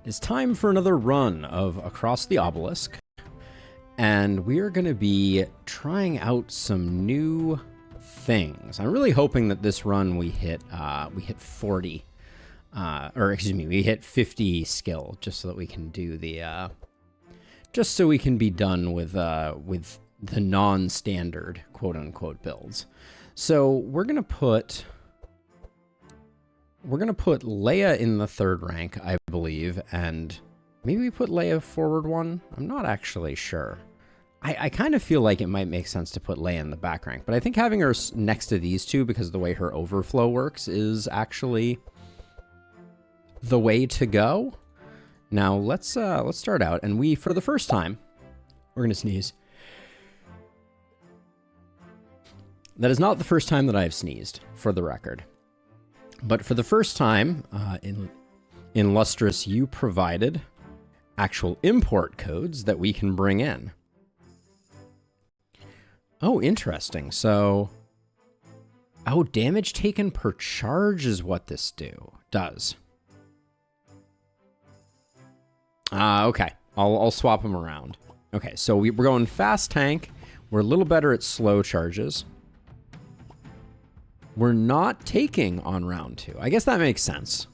It's time for another run of Across the Obelisk, and we are going to be trying out some new things. I'm really hoping that this run we hit 40, or excuse me, we hit 50 skill, just so that we can do the, just so we can be done with the non-standard quote-unquote builds. So we're gonna put Leia in the 3rd rank, I believe, and maybe we put Leia forward 1. I'm not actually sure. I kind of feel like it might make sense to put Leia in the back rank, but I think having her next to these two, because of the way her overflow works, is actually the way to go. Now let's start out, and for the first time, we're gonna sneeze. That is not the first time that I've sneezed, for the record. But for the first time, in Lustrous, you provided actual import codes that we can bring in. Oh, interesting. So, damage taken per charge is what this does. Okay. I'll swap them around. Okay, so we're going fast tank. We're a little better at slow charges. We're not taking on round 2. I guess that makes sense.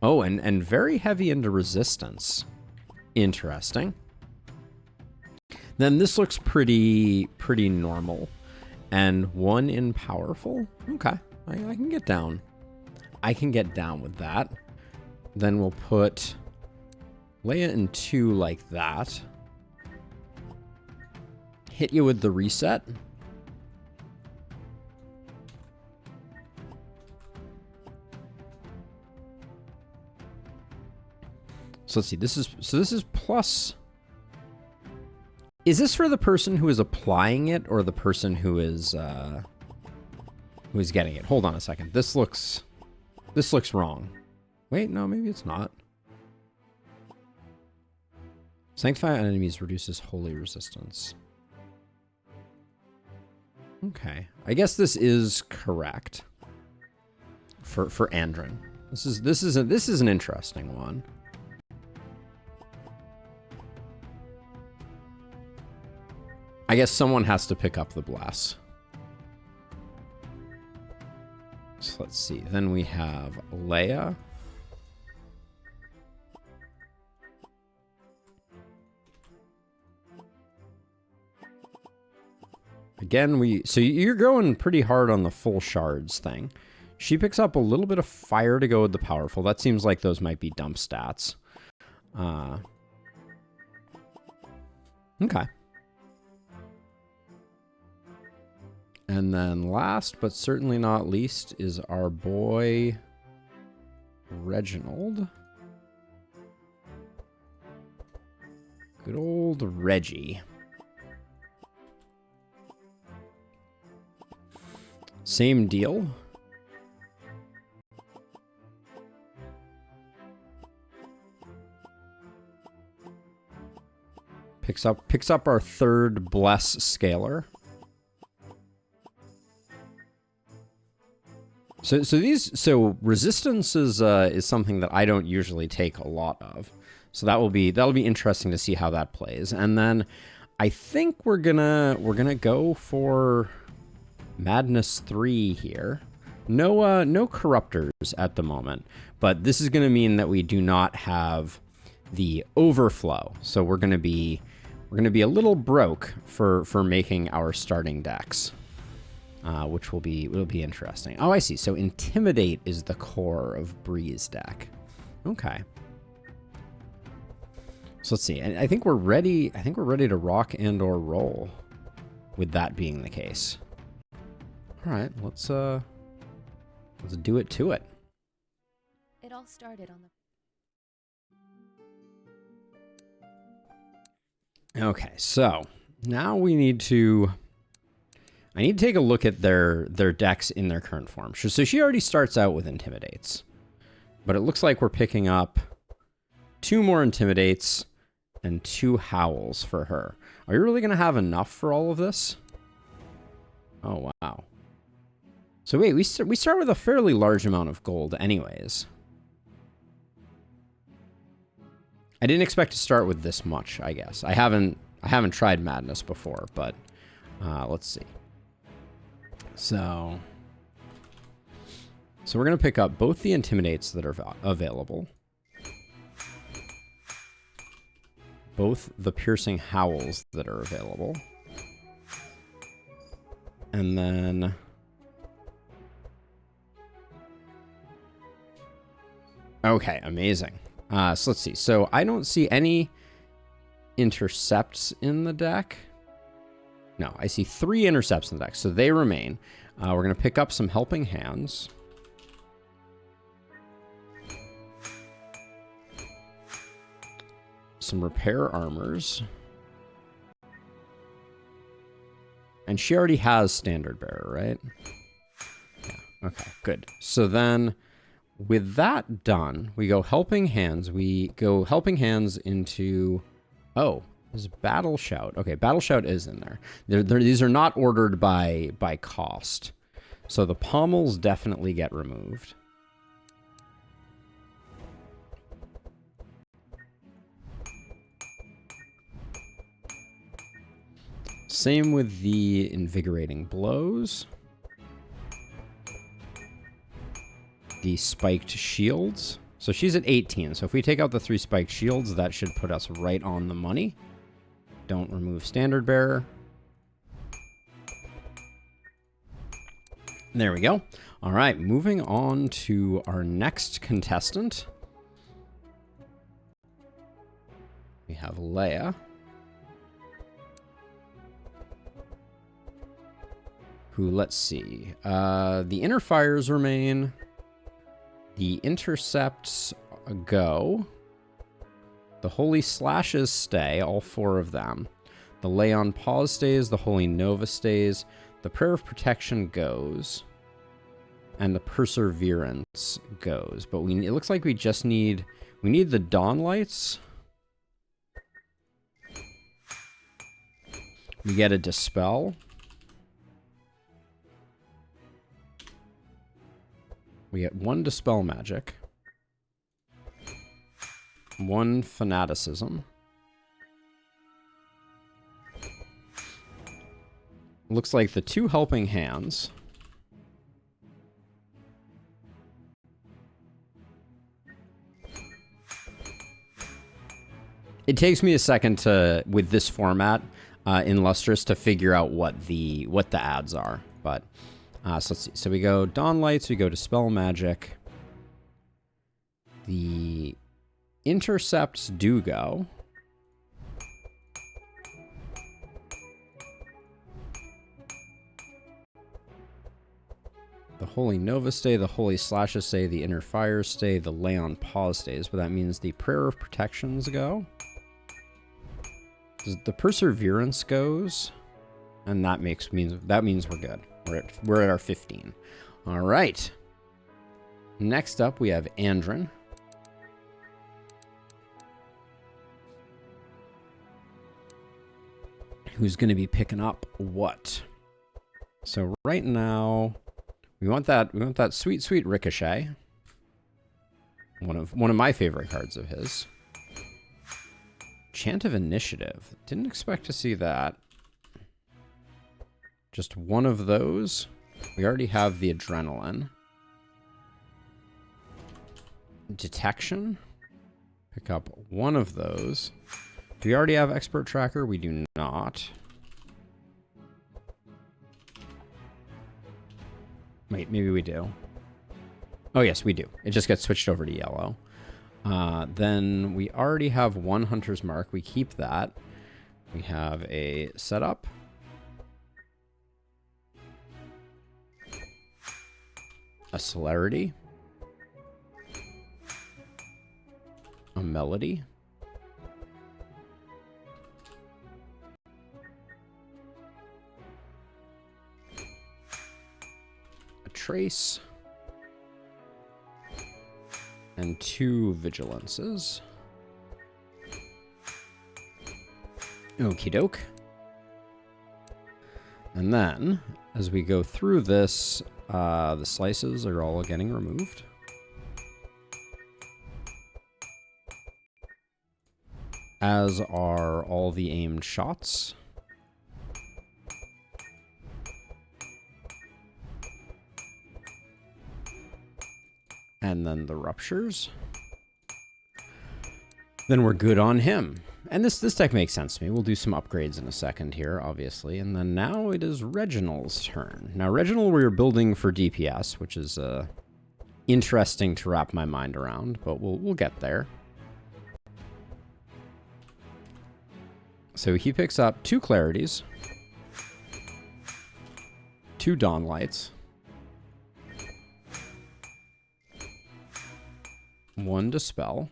Oh, and very heavy into resistance. Interesting. Then this looks pretty normal. And 1 in powerful? Okay, I can get down. I can get down with that. Then we'll put Leia in 2 like that. Hit you with the reset. So let's see, this is plus. Is this for the person who is applying it or the person who is getting it? Hold on a second. This looks wrong. Wait, no, maybe it's not. Sanctify enemies reduces holy resistance. Okay. I guess this is correct. For Andrin. This is an interesting one. I guess someone has to pick up the bless. So let's see. Then we have Leia. Again, so you're going pretty hard on the full shards thing. She picks up a little bit of fire to go with the powerful. That seems like those might be dump stats. Okay. And then last, but certainly not least, is our boy Reginald. Good old Reggie. Same deal. Picks up our 3rd bless scalar. So resistance is something that I don't usually take a lot of. So that'll be interesting to see how that plays. And then I think we're gonna go for Madness 3 here. No corruptors at the moment, but this is gonna mean that we do not have the overflow. So we're gonna be a little broke for making our starting decks. Which will be interesting. Oh, I see. So Intimidate is the core of Bree's deck. Okay. So let's see. I think we're ready. I think we're ready to rock and or roll. With that being the case. All right. Let's do it to it. It all started on the. Okay. So now we need to. I need to take a look at their decks in their current form. So she already starts out with Intimidates. But it looks like we're picking up 2 more Intimidates and 2 Howls for her. Are you really going to have enough for all of this? Oh, wow. So wait, we start with a fairly large amount of gold anyways. I didn't expect to start with this much, I guess. I haven't tried Madness before, but let's see. So we're going to pick up both the Intimidates that are available, both the Piercing Howls that are available, and then okay, amazing. So let's see. So I don't see any intercepts in the deck. No, I see 3 intercepts in the deck, so they remain. We're going to pick up some Helping Hands. Some Repair Armors. And she already has Standard Bearer, right? Yeah, okay, good. So then, with that done, we go Helping Hands. We go Helping Hands into... Oh, there's Battle Shout. Okay, Battle Shout is in there. These are not ordered by cost. So the pommels definitely get removed. Same with the Invigorating Blows. The Spiked Shields. So she's at 18. So if we take out the 3 Spiked Shields, that should put us right on the money. Don't remove Standard Bearer. There we go. All right, moving on to our next contestant. We have Leia, who, let's see, the Inner Fires remain, the Intercepts go, the Holy Slashes stay, all 4 of them, the Lay on Pause stays, the Holy Nova stays, the Prayer of Protection goes, and the Perseverance goes. But it looks like we just need, the Dawn Lights. We get a Dispel. We get 1 Dispel Magic. 1 Fanaticism. Looks like the 2 Helping Hands. It takes me a second to, with this format in Lustrous, to figure out what the ads are. But so let's see. So we go Dawn Lights, we go Dispel Magic. The Intercepts do go. The Holy Nova stay, the Holy Slashes stay, the Inner Fires stay, the Lay on Pause stays, but that means the Prayer of Protections go. The Perseverance goes, and that means we're good. We're at our 15. All right. Next up, we have Andrin. Who's going to be picking up what? So right now, we want that sweet Ricochet. One of my favorite cards of his. Chant of Initiative. Didn't expect to see that. Just one of those. We already have the Adrenaline. Detection. Pick up one of those. Do we already have Expert Tracker? We do not. Wait, maybe we do. Oh, yes, we do. It just gets switched over to yellow. Then we already have 1 Hunter's Mark. We keep that. We have a Setup. A Celerity. A Melody. A Trace. And 2 Vigilances. Okie doke. And then, as we go through this, the slices are all getting removed. as are all the aimed shots. And then the ruptures. Then we're good on him. And this deck makes sense to me. We'll do some upgrades in a second here, obviously. And then now it is Reginald's turn. Now, Reginald, we're building for DPS, which is interesting to wrap my mind around, but we'll get there. So he picks up 2 Clarities, 2 Dawn Lights, 1 Dispel.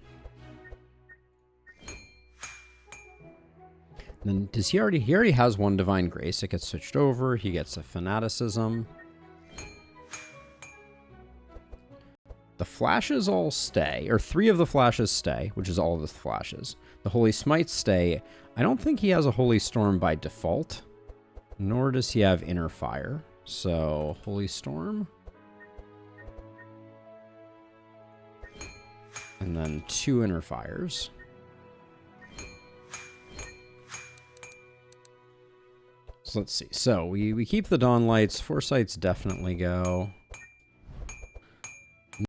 Then does he already has 1 Divine Grace. It gets switched over. He gets a Fanaticism. The flashes all stay, or 3 of the flashes stay, which is all of the flashes. The Holy Smites stay. I don't think he has a Holy Storm by default, nor does he have Inner Fire. So, Holy Storm. And then 2 Inner Fires. So let's see. So we keep the Dawn Lights. Foresights definitely go.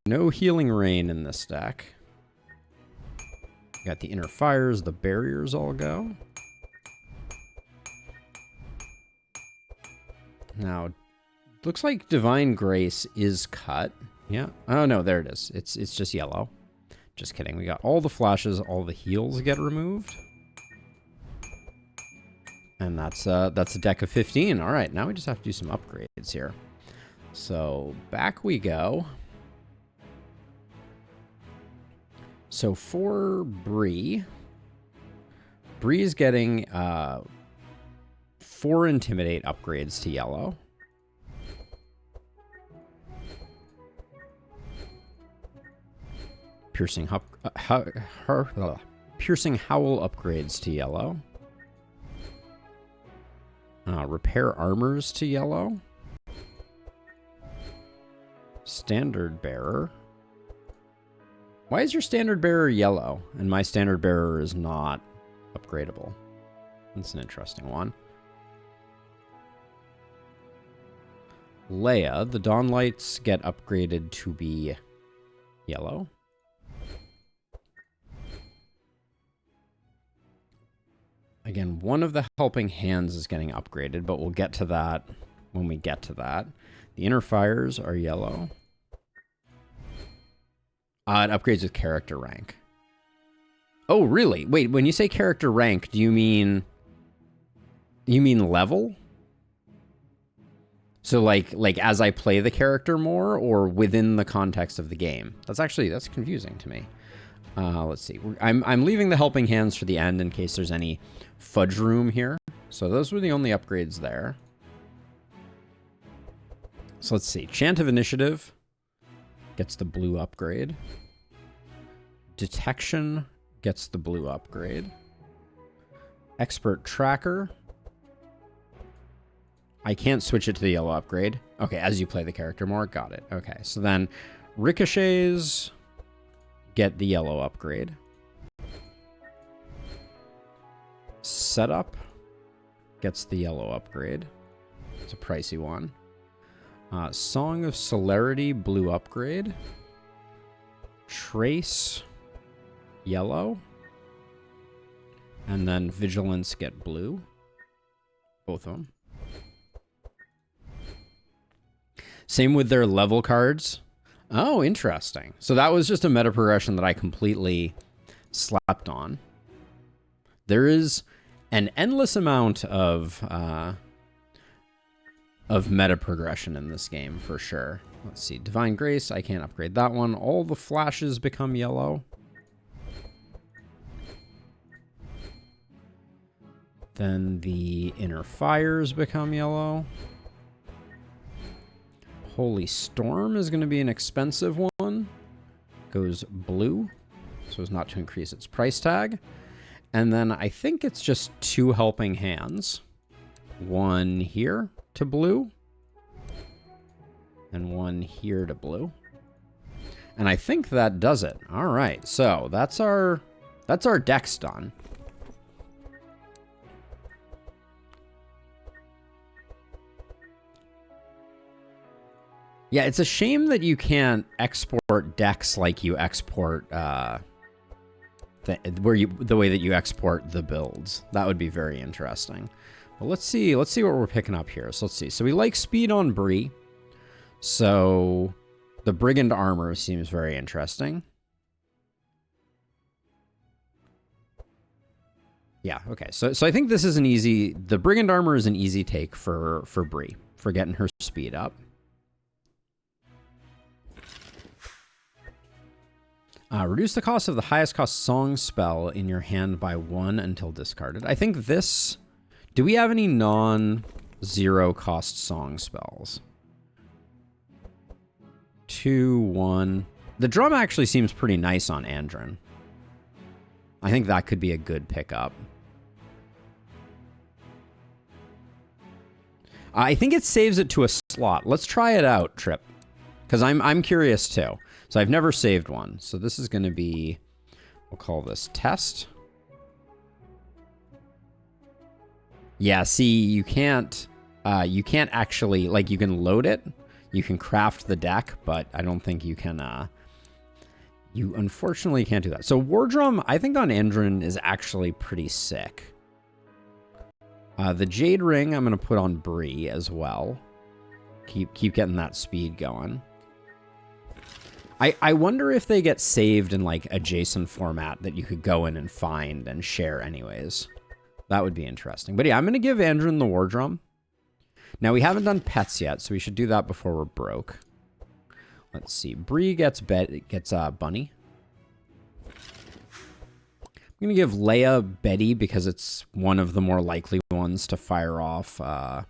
No Healing Rain in this deck. Got the Inner Fires. The Barriers all go. Now, looks like Divine Grace is cut. Yeah. Oh, no, there it is. It's just yellow. Just kidding. We got all the flashes. All the heals get removed. And that's a deck of 15. All right, now we just have to do some upgrades here. So back we go. So for Bree is getting 4 Intimidate upgrades to yellow. Piercing Piercing Howl upgrades to yellow. Repair Armors to yellow. Standard Bearer. Why is your Standard Bearer yellow and my Standard Bearer is not upgradable? That's an interesting one. Leia, the Dawn Lights get upgraded to be yellow. Again, one of the helping hands is getting upgraded, but we'll get to that when we get to that. The Inner Fires are yellow. It upgrades with character rank. Oh, really? Wait, when you say character rank, do you mean level? So like as I play the character more, or within the context of the game? That's confusing to me. Let's see. I'm leaving the helping hands for the end in case there's any fudge room here. So those were the only upgrades there. So let's see. Chant of Initiative gets the blue upgrade. Detection gets the blue upgrade. Expert Tracker. I can't switch it to the yellow upgrade. Okay, as you play the character more. Got it. Okay, so then Ricochets get the yellow upgrade. Setup gets the yellow upgrade. It's a pricey one. Song of Celerity, blue upgrade. Trace, yellow. And then Vigilance get blue. Both of them. Same with their level cards. Oh, interesting. So that was just a meta progression that I completely slept on. There is an endless amount of meta progression in this game, for sure. Let's see. Divine Grace, I can't upgrade that one. All the flashes become yellow. Then the Inner Fires become yellow. Holy Storm is going to be an expensive one. Goes blue, so as not to increase its price tag. And then I think it's just 2 helping hands. One here to blue. And one here to blue. And I think that does it. All right, so that's our decks done. Yeah, it's a shame that you can't export decks like you export the way that you export the builds. That would be very interesting. But let's see what we're picking up here. So let's see. So we like speed on Bree. So the Brigand armor seems very interesting. Yeah, okay. So I think this is the Brigand armor is an easy take for Bree, for getting her speed up. Reduce the cost of the highest cost song spell in your hand by 1 until discarded. I think this... Do we have any non-zero cost song spells? 2, 1. The drum actually seems pretty nice on Andrin. I think that could be a good pickup. I think it saves it to a slot. Let's try it out, Trip. Because I'm curious too. So I've never saved one. So this is going to be, we'll call this test. Yeah, see, you can't actually, like, you can load it. You can craft the deck, but I don't think you can, you unfortunately can't do that. So War Drum, I think on Andrin is actually pretty sick. The Jade Ring, I'm going to put on Bree as well. Keep getting that speed going. I wonder if they get saved in like a JSON format that you could go in and find and share anyways. That would be interesting. But yeah, I'm going to give Andrin the War Drum. Now, we haven't done pets yet, so we should do that before we're broke. Let's see. Bree gets Bunny. I'm going to give Leia Betty because it's one of the more likely ones to fire off and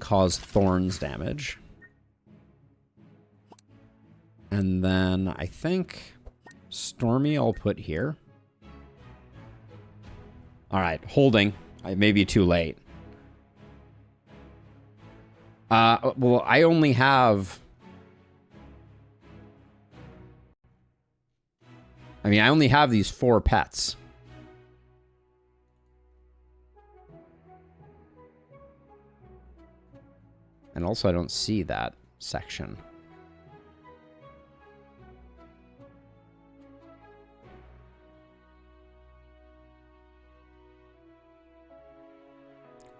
cause thorns damage. And then I think Stormy I'll put here. All right, holding. I may be too late. Well, I only have... I only have these 4 pets. And also, I don't see that section.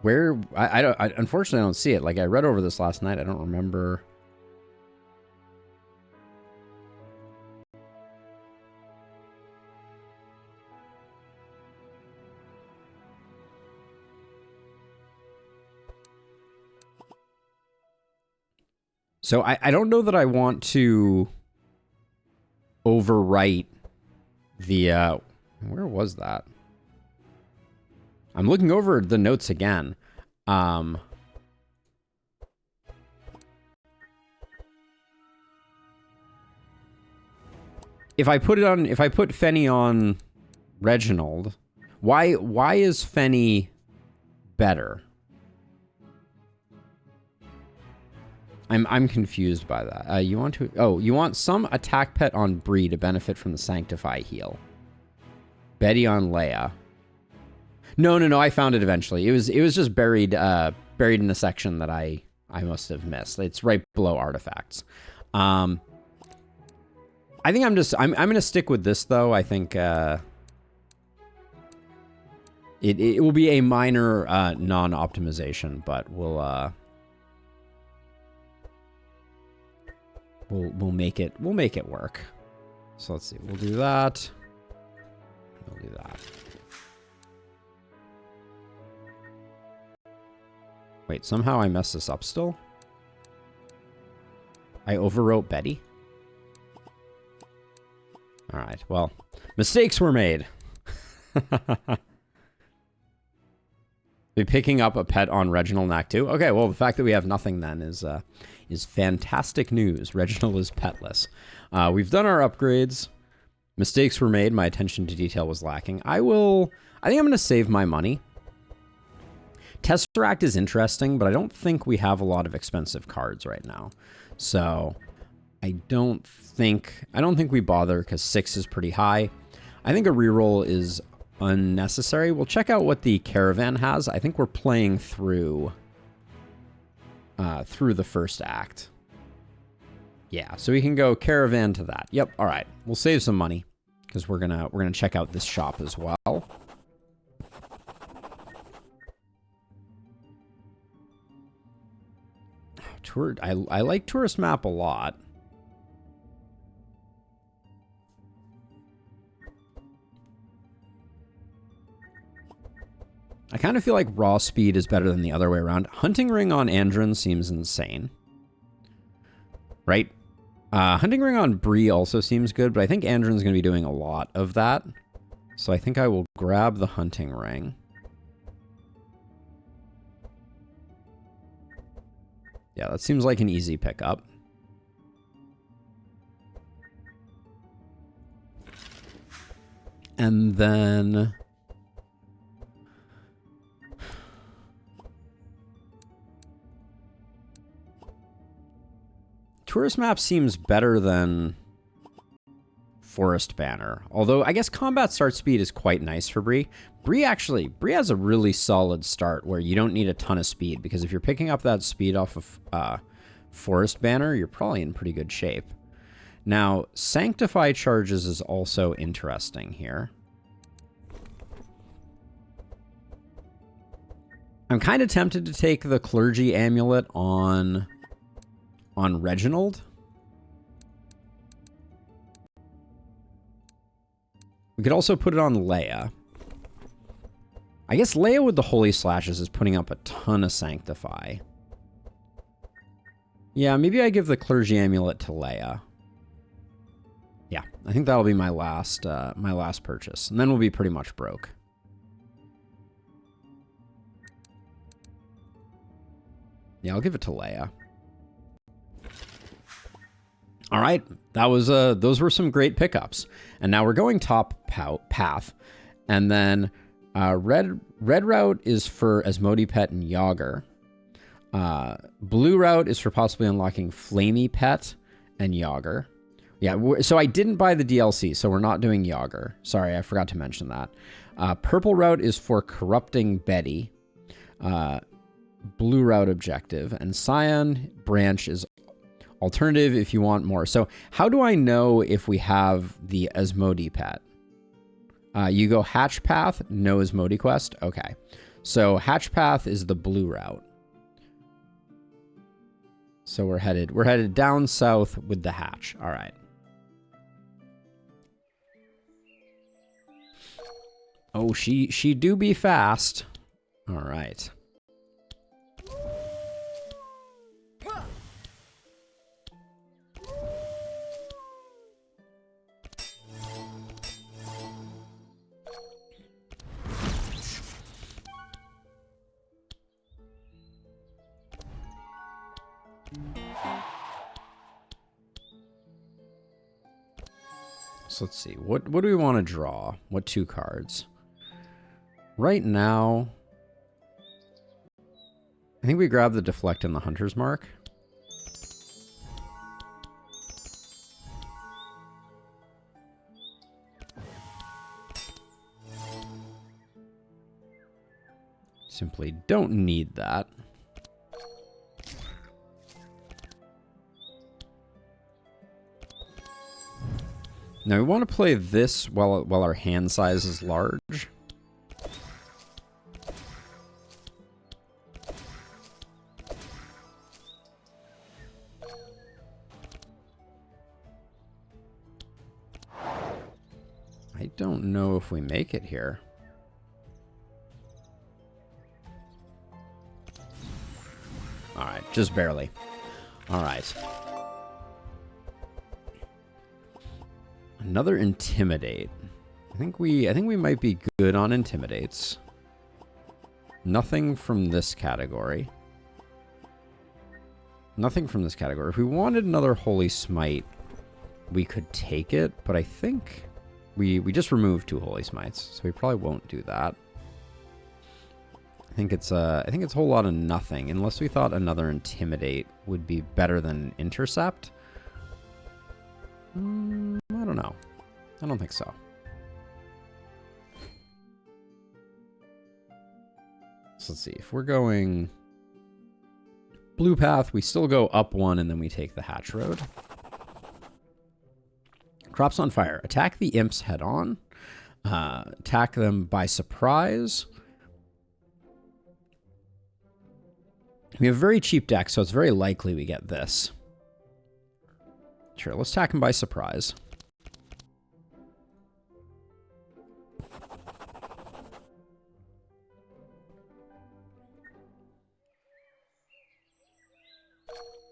Where I unfortunately I don't see it. Like, I read over this last night. I don't remember. So I don't know that I want to overwrite the where was that? I'm looking over the notes again. If I put Fenny on Reginald, why is Fenny better? I'm confused by that. You want some attack pet on Bree to benefit from the Sanctify heal. Betty on Leia. No, I found it eventually. It was just buried in a section that I must have missed. It's right below artifacts. I think I'm gonna stick with this though. I think it will be a minor non-optimization, but we'll make it work. So let's see. We'll do that. We'll do that. Wait, somehow I messed this up still? I overwrote Betty? Alright, well, mistakes were made. Be picking up a pet on Reginald Knack too? Okay, well, the fact that we have nothing then is fantastic news. Reginald is petless. We've done our upgrades. Mistakes were made. My attention to detail was lacking. I think I'm going to save my money. Tesseract is interesting, but I don't think we have a lot of expensive cards right now. So I don't think we bother because 6 is pretty high. I think a reroll is unnecessary. We'll check out what the Caravan has. I think we're playing through through the first act. Yeah, so we can go caravan to that. Yep, all right. We'll save some money because we're gonna check out this shop as well. I like tourist map a lot. I kind of feel like raw speed is better than the other way around. Hunting ring on Andron seems insane. Right? Hunting ring on Bree also seems good, but I think Andron's going to be doing a lot of that. So I think I will grab the hunting ring. Yeah, that seems like an easy pickup. And then... Tourist map seems better than Forest Banner. Although, I guess combat start speed is quite nice for Bree. Bree has a really solid start where you don't need a ton of speed, because if you're picking up that speed off of Forest Banner, you're probably in pretty good shape. Now, Sanctify charges is also interesting here. I'm kind of tempted to take the Clergy Amulet on Reginald. We could also put it on Leia. I guess Leia with the Holy Slashes is putting up a ton of Sanctify. Yeah, maybe I give the Clergy Amulet to Leia. Yeah, I think that'll be my last purchase. And then we'll be pretty much broke. Yeah, I'll give it to Leia. All right, that was those were some great pickups. And now we're going top path. And then red route is for Asmodee Pet and Yager. Blue route is for possibly unlocking Flamey Pet and Yager. Yeah, so I didn't buy the DLC, so we're not doing Yager. Sorry, I forgot to mention that. Purple route is for Corrupting Betty. Blue route objective. And Cyan branch is alternative if you want more. So how do I know if we have the Asmodee Pet? You go Hatch Path, no Asmodee quest. Okay. So Hatch Path is the blue route. So we're headed down south with the hatch. All right. Oh, she do be fast. All right. So let's see. What do we want to draw? What 2 cards? Right now, I think we grab the Deflect and the Hunter's Mark. Simply don't need that. Now we want to play this while our hand size is large. I don't know if we make it here. All right, just barely. All right. Another Intimidate. I think we might be good on Intimidates. Nothing from this category. Nothing from this category. If we wanted another Holy Smite, we could take it, but I think we just removed 2 Holy Smites, so we probably won't do that. I think it's a whole lot of nothing, unless we thought another Intimidate would be better than Intercept. I don't know. I don't think so. So let's see. If we're going Blue path, we still go up 1 and then we take the hatch road. Crops on fire. Attack the imps head on. Attack them by surprise. We have very cheap decks, so it's very likely we get this. Sure, let's attack them by surprise.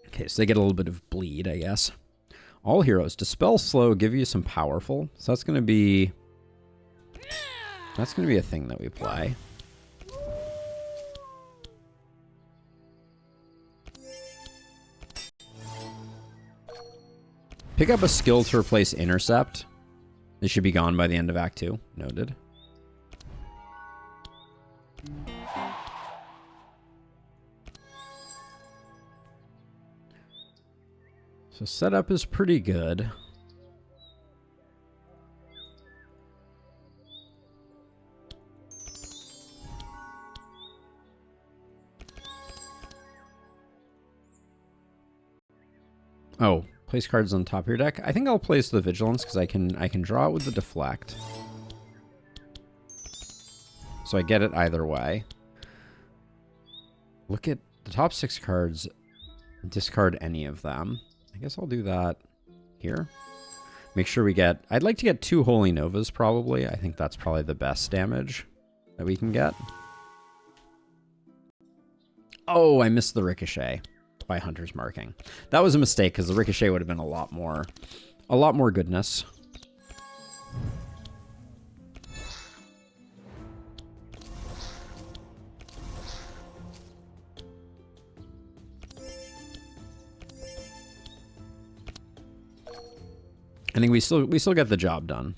Okay, so they get a little bit of bleed, I guess. All heroes. Dispel slow, give you some powerful. So that's going to be... That's going to be a thing that we play. Pick up a skill to replace intercept. This should be gone by the end of Act 2. Noted. So setup is pretty good. Oh, place cards on top of your deck. I think I'll place the Vigilance because I can draw it with the Deflect. So I get it either way. Look at the top 6 cards. Discard any of them. I guess I'll do that here. Make sure we get... I'd like to get 2 Holy Novas, probably. I think that's probably the best damage that we can get. Oh, I missed the Ricochet by Hunter's Marking. That was a mistake, because the Ricochet would have been a lot more goodness. I think we still get the job done.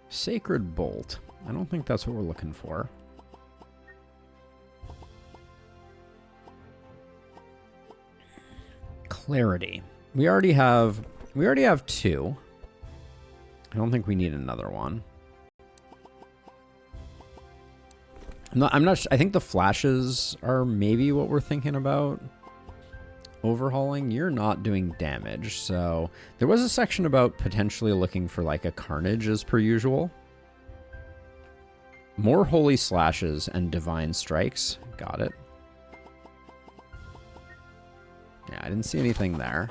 Sacred Bolt. I don't think that's what we're looking for. Clarity. We already have 2. I don't think we need another one. I'm not I think the flashes are maybe what we're thinking about overhauling. You're not doing damage, so there was a section about potentially looking for like a Carnage as per usual. More Holy Slashes and Divine Strikes. Got it. Yeah, I didn't see anything there.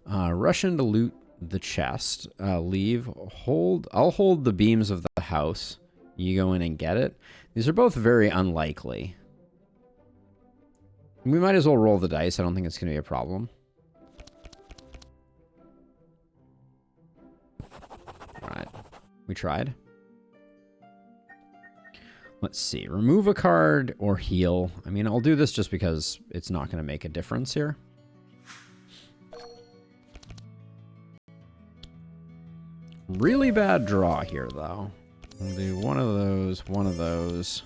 Rush in to loot the chest. Leave. Hold. I'll hold the beams of the house. You go in and get it. These are both very unlikely. We might as well roll the dice. I don't think it's going to be a problem. Alright. We tried. Let's see. Remove a card or heal. I mean, I'll do this just because it's not going to make a difference here. Really bad draw here, though. We'll do one of those, one of those.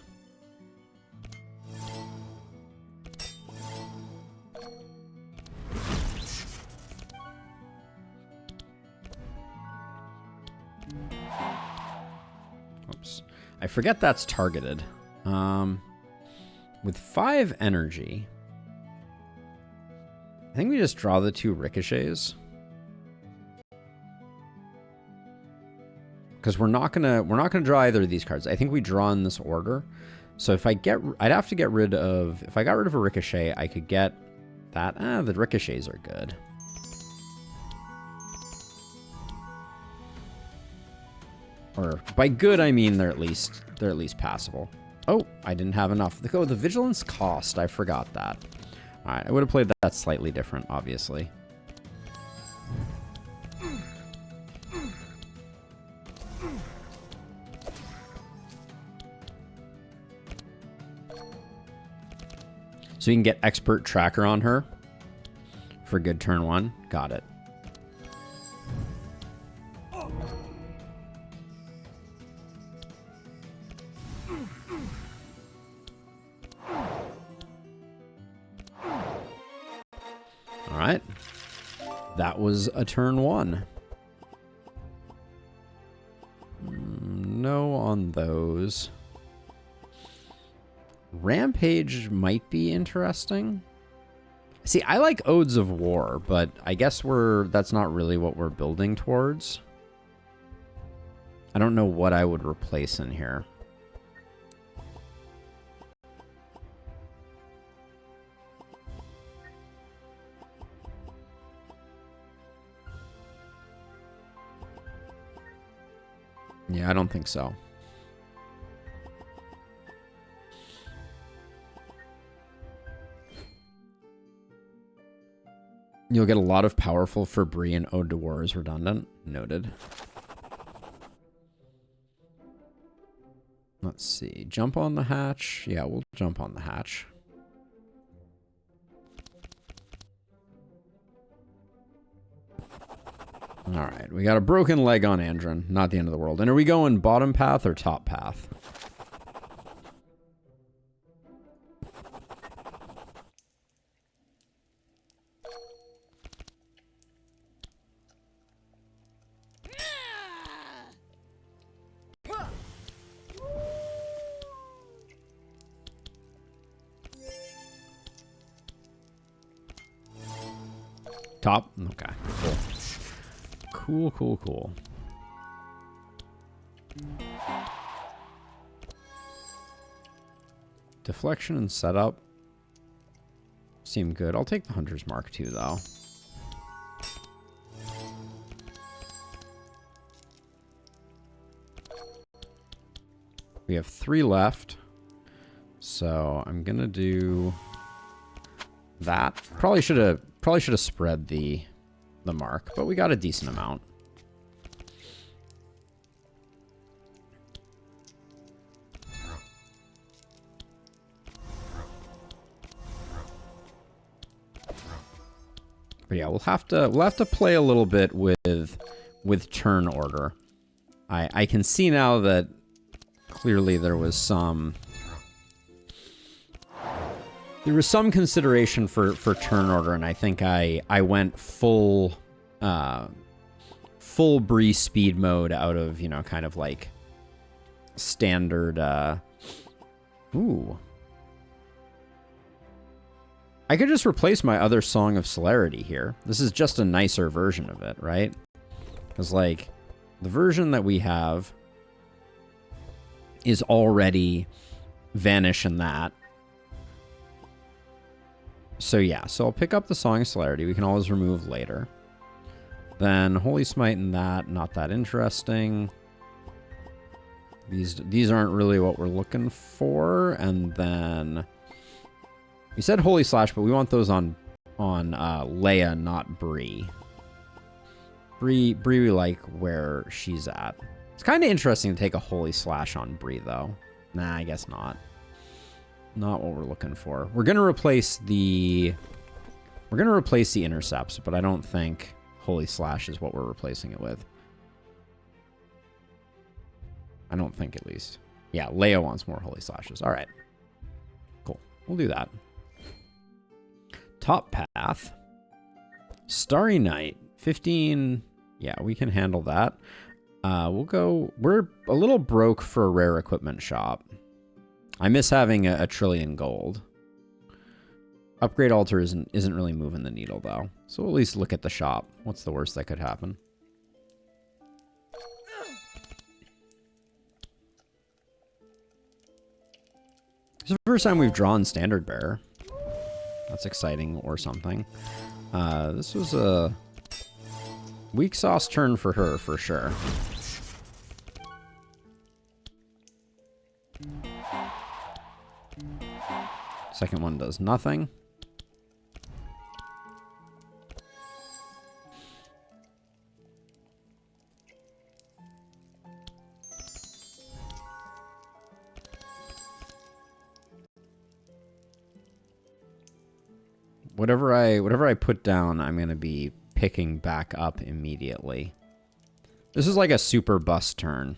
Oops. I forget that's targeted. With 5 energy, I think we just draw the 2 ricochets. Because we're not gonna draw either of these cards. I think we draw in this order. So if I'd have to get rid of, if I got rid of a ricochet, I could get that. The ricochets are good. Or by good, I mean they're at least passable. Oh, I didn't have enough. Oh, the vigilance cost. I forgot that. All right, I would have played that slightly different, obviously. So you can get Expert Tracker on her for good turn 1. Got it. All right. That was a turn 1. No on those. Rampage might be interesting. See, I like Odes of War, but I guess that's not really what we're building towards. I don't know what I would replace in here. Yeah, I don't think so. You'll get a lot of powerful for Bree and Ode to War is redundant. Noted. Let's see. Jump on the hatch. Yeah, we'll jump on the hatch. All right, we got a broken leg on Andron. Not the end of the world. And are we going bottom path or top path? Top? Okay, cool. Cool, cool, cool. Deflection and setup seem good. I'll take the Hunter's Mark too, though. We have 3 left. So I'm gonna do that. Probably should have spread the mark, but we got a decent amount. But yeah, we'll have to play a little bit with turn order. I can see now that clearly there was some consideration for turn order, and I think I went full Bree speed mode out of, you know, kind of like standard ooh. I could just replace my other Song of Celerity here. This is just a nicer version of it, right? Because, like, the version that we have is already Vanish and that. So, yeah. So, I'll pick up the Song of Celerity. We can always remove later. Then, Holy Smite and that, not that interesting. These aren't really what we're looking for. And then... we said Holy Slash, but we want those on Leia, not Bree. Bree we like where she's at. It's kind of interesting to take a Holy Slash on Bree, though. Nah, I guess not. Not what we're looking for. We're gonna replace the intercepts, but I don't think Holy Slash is what we're replacing it with. I don't think, at least. Yeah, Leia wants more Holy Slashes. All right. Cool. We'll do that. Top path. Starry Night. 15. Yeah, we can handle that. We'll go... we're a little broke for a rare equipment shop. I miss having a trillion gold. Upgrade altar isn't really moving the needle, though. So we'll at least look at the shop. What's the worst that could happen? This is the first time we've drawn Standard Bearer. That's exciting, or something. This was a weak sauce turn for her, for sure. Second one does nothing. Whatever I put down, I'm going to be picking back up immediately. This is like a super bust turn.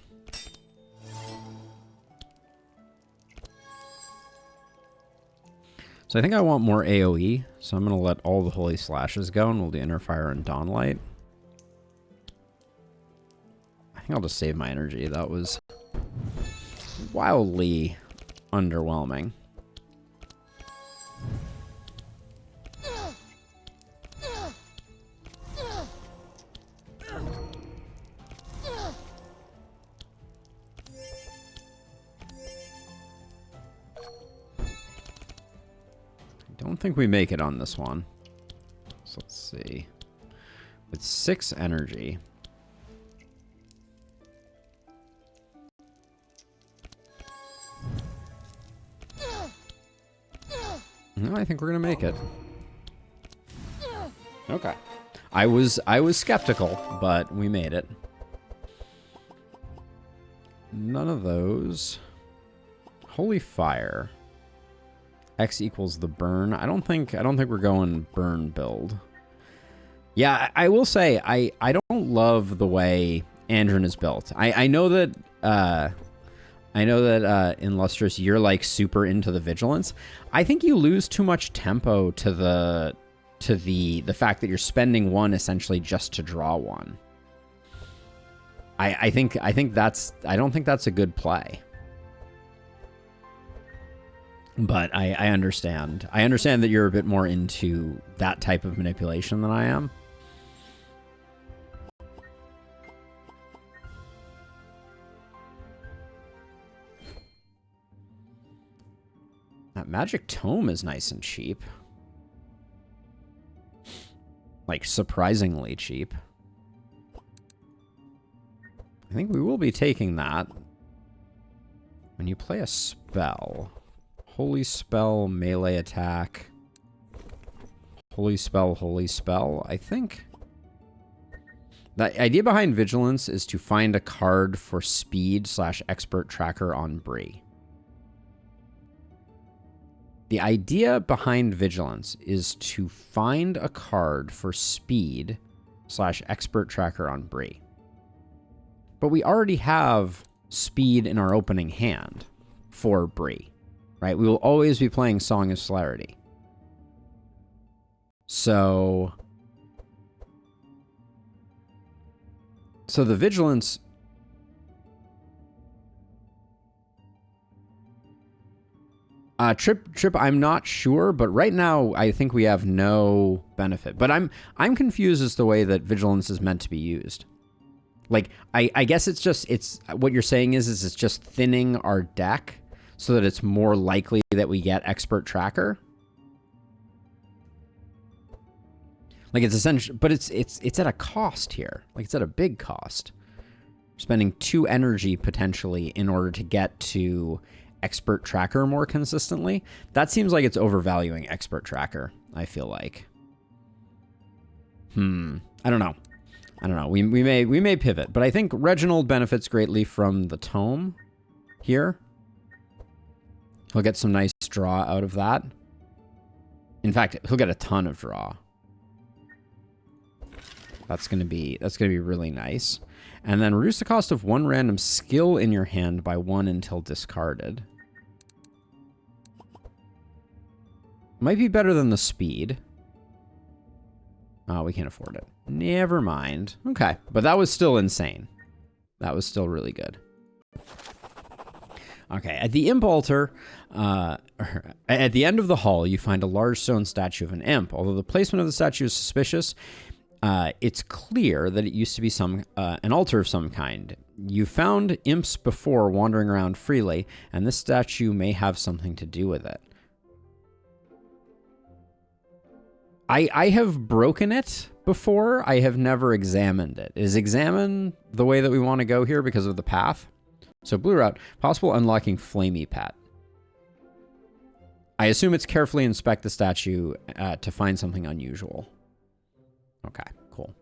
So I think I want more AoE, so I'm going to let all the Holy Slashes go, and we'll do Inner Fire and Dawnlight. I think I'll just save my energy. That was wildly underwhelming. Don't think we make it on this one. So let's see. With 6 energy. No, I think we're gonna make it. Okay. I was skeptical, but we made it. None of those. Holy Fire. X equals the burn. I don't think we're going burn build. Yeah, I will say I don't love the way Andron is built. I know that in Lustrous you're like super into the vigilance. I think you lose too much tempo to the fact that you're spending 1 essentially just to draw 1. I don't think that's a good play. But I understand. I understand that you're a bit more into that type of manipulation than I am. That Magic Tome is nice and cheap. Like, surprisingly cheap. I think we will be taking that. When you play a spell... Holy Spell, melee attack. Holy Spell. I think the idea behind Vigilance is to find a card for speed / expert tracker on Bree. The idea behind Vigilance is to find a card for speed / expert tracker on Bree. But we already have speed in our opening hand for Bree. Right? We will always be playing Song of Celerity. So the Vigilance... Trip, I'm not sure, but right now I think we have no benefit. But I'm confused as to the way that Vigilance is meant to be used. Like, I guess it's what you're saying is it's just thinning our deck so that it's more likely that we get Expert Tracker. Like, it's essential, but it's at a cost here. Like, it's at a big cost. We're spending 2 energy potentially in order to get to Expert Tracker more consistently. That seems like it's overvaluing Expert Tracker, I feel like. I don't know. We may pivot, but I think Reginald benefits greatly from the tome here. He'll get some nice draw out of that. In fact, he'll get a ton of draw. That's gonna be really nice. And then reduce the cost of 1 random skill in your hand by 1 until discarded. Might be better than the speed. Oh, we can't afford it. Never mind. Okay, but that was still insane. That was still really good. Okay, at the Imp Altar, at the end of the hall, you find a large stone statue of an imp. Although the placement of the statue is suspicious, it's clear that it used to be an altar of some kind. You found imps before wandering around freely, and this statue may have something to do with it. I have broken it before. I have never examined it. Is examine the way that we want to go here because of the path? So blue route, possible unlocking Flamey Pet. I assume it's carefully inspect the statue to find something unusual. Okay, cool.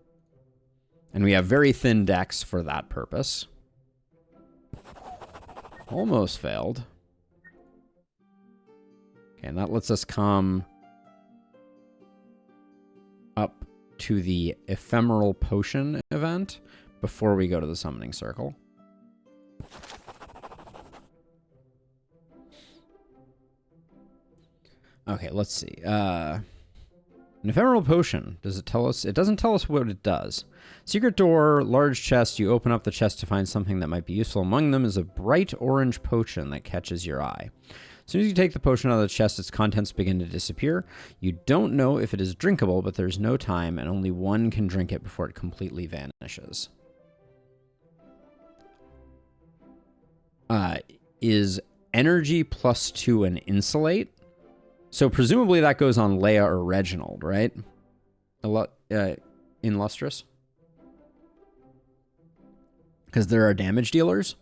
And we have very thin decks for that purpose. Almost failed. Okay, and that lets us come up to the Ephemeral Potion event before we go to the Summoning Circle. Okay, let's see. An ephemeral potion. Does it tell us? It doesn't tell us what it does. Secret door, large chest. You open up the chest to find something that might be useful. Among them is a bright orange potion that catches your eye. As soon as you take the potion out of the chest, its contents begin to disappear. You don't know if it is drinkable, but there's no time, and only one can drink it before it completely vanishes. Is energy +2 an insulate? So presumably that goes on Leia or Reginald, right? Illustrious? Because there are damage dealers?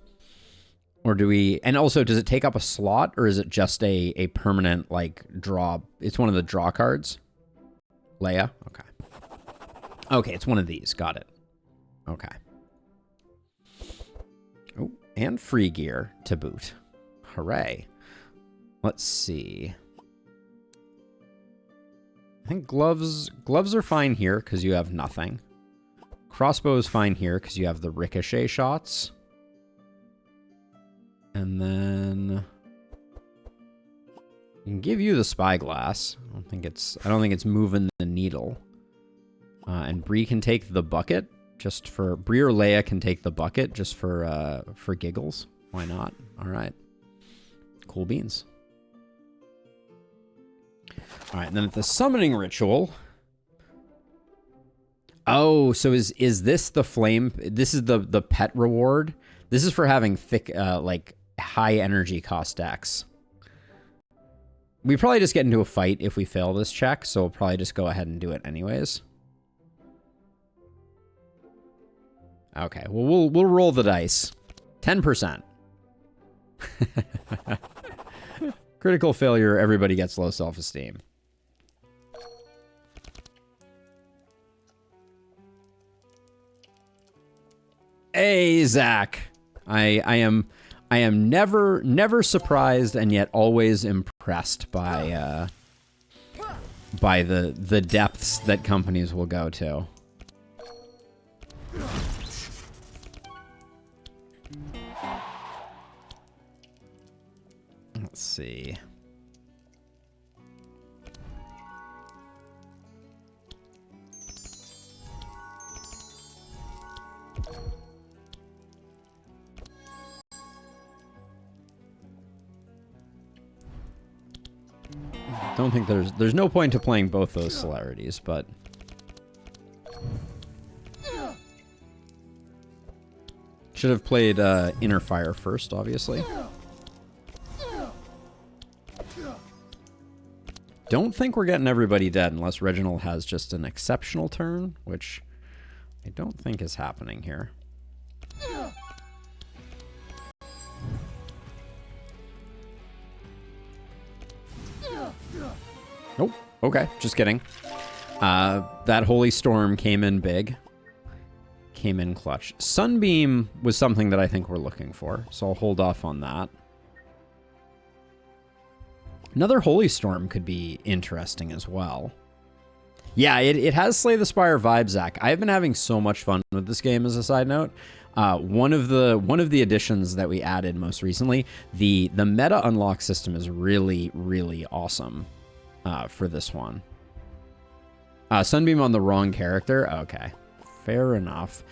Or do we... And also, does it take up a slot, or is it just a permanent, like, draw? It's one of the draw cards? Leia? Okay. Okay, it's one of these. Got it. Okay. Oh, and free gear to boot. Hooray. Let's see. I think gloves are fine here because you have nothing. Crossbow is fine here because you have the ricochet shots. And then I can give you the spyglass. I don't think it's moving the needle. And Bree can take the bucket just for... Bree or Leia can take the bucket just for giggles. Why not? All right. Cool beans. All right, and then at the summoning ritual... Oh, so is this the flame? This is the pet reward? This is for having thick, like, high energy cost decks. We probably just get into a fight if we fail this check, so we'll probably just go ahead and do it anyways. Okay, well, we'll roll the dice. 10%. Critical failure, everybody gets low self-esteem. Hey, Zach. I am never surprised and yet always impressed by the depths that companies will go to. Let's see. Don't think there's no point to playing both those celerities, but should have played Inner Fire first, obviously. Don't think we're getting everybody dead unless Reginald has just an exceptional turn, which I don't think is happening here. Nope. Okay, just kidding. That Holy Storm came in big. Came in clutch. Sunbeam was something that I think we're looking for, so I'll hold off on that. Another Holy Storm could be interesting as well. Yeah, it has Slay the Spire vibes, Zach. I've been having so much fun with this game as a side note. One of the additions that we added most recently, the meta unlock system is really, really awesome for this one. Sunbeam on the wrong character? Okay, fair enough.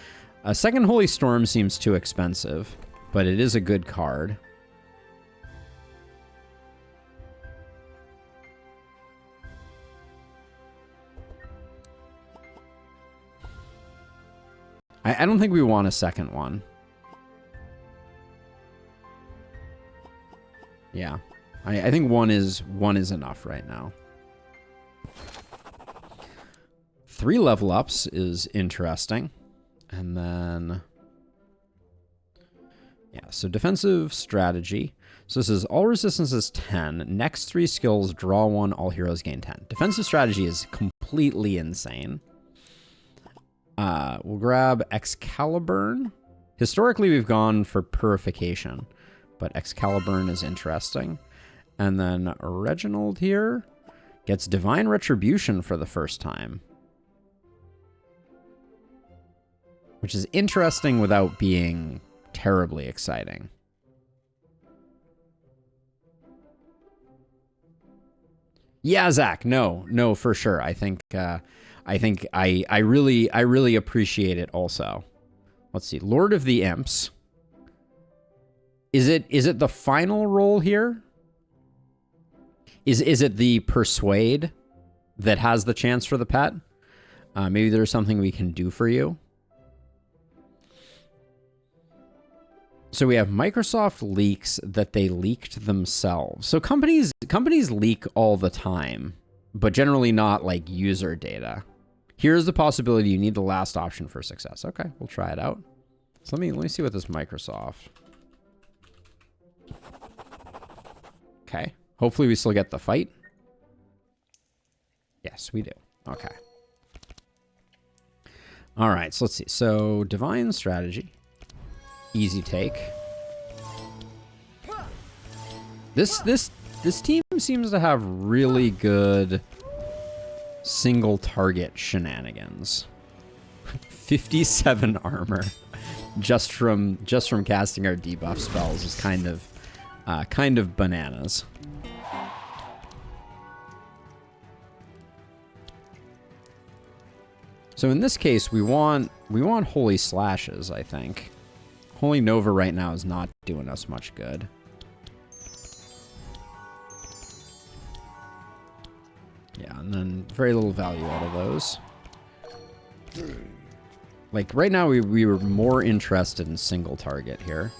Second Holy Storm seems too expensive, but it is a good card. I don't think we want a second one. Yeah. I think one is enough right now. 3 level ups is interesting. And then... yeah, so defensive strategy. So this is all resistance is 10. Next 3 skills, draw 1, all heroes gain 10. Defensive strategy is completely insane. We'll grab Excalibur. Historically, we've gone for Purification, but Excalibur is interesting. And then Reginald here gets Divine Retribution for the first time, which is interesting without being terribly exciting. Yeah, Zach. No, for sure. I really appreciate it also. Let's see. Lord of the Imps. Is it the final roll here? Is it the Persuade that has the chance for the pet? Maybe there's something we can do for you. So we have Microsoft leaks that they leaked themselves. So companies leak all the time, but generally not like user data. Here's the possibility you need the last option for success. Okay, we'll try it out. So let me see what this Microsoft. Okay. Hopefully we still get the fight. Yes, we do. Okay. All right, so let's see. So Divine Strategy. Easy take. This team seems to have really good single target shenanigans. 57 armor just from casting our debuff spells is kind of bananas. So in this case, we want Holy Slashes, I think. Holy Nova right now is not doing us much good. Yeah, and then very little value out of those. Like, right now we were more interested in single target here.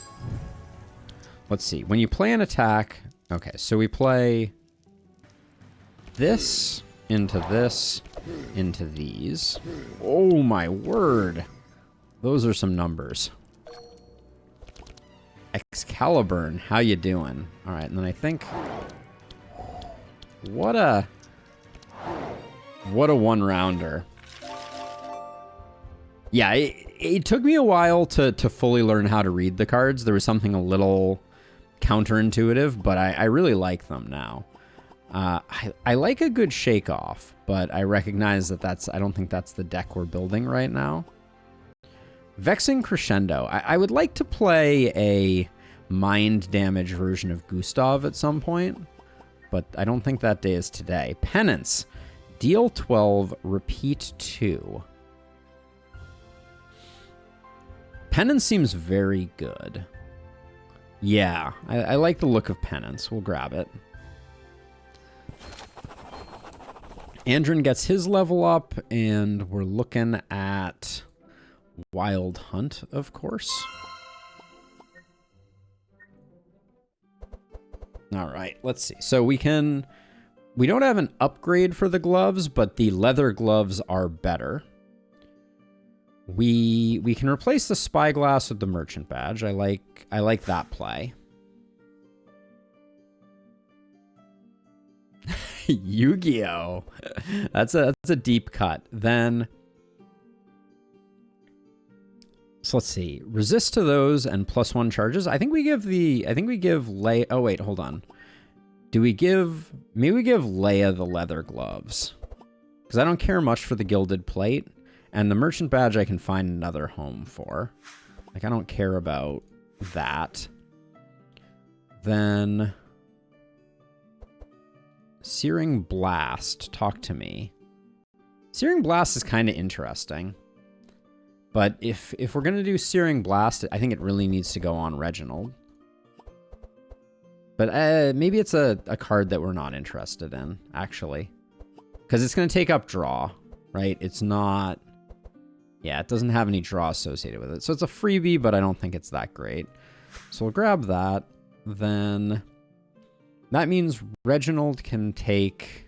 Let's see. When you play an attack... Okay, so we play this into this into these. Oh, my word. Those are some numbers. Excalibur, how you doing? All right, and then I think... What a one-rounder. Yeah, it took me a while to fully learn how to read the cards. There was something a little counterintuitive, but I really like them now. I like a good shake-off, but I recognize that I don't think that's the deck we're building right now. Vexing Crescendo. I would like to play a mind damage version of Gustav at some point, but I don't think that day is today. Penance. Deal 12, repeat 2. Penance seems very good. Yeah, I like the look of Penance. We'll grab it. Andrin gets his level up, and we're looking at Wild Hunt, of course. All right, let's see. So we don't have an upgrade for the gloves, but the leather gloves are better. We can replace the spyglass with the merchant badge. I like that play. Yu-Gi-Oh! That's a deep cut. Then so let's see. Resist to those and +1 charges. I think we give Leia. Oh wait, hold on. Maybe we give Leia the leather gloves. Because I don't care much for the gilded plate. And the merchant badge I can find another home for. Like, I don't care about that. Then Searing Blast, talk to me. Searing Blast is kind of interesting. But if we're going to do Searing Blast, I think it really needs to go on Reginald. But maybe it's a card that we're not interested in, actually. Because it's going to take up draw, right? It's not... Yeah, it doesn't have any draw associated with it. So it's a freebie, but I don't think it's that great. So we'll grab that. Then that means Reginald can take...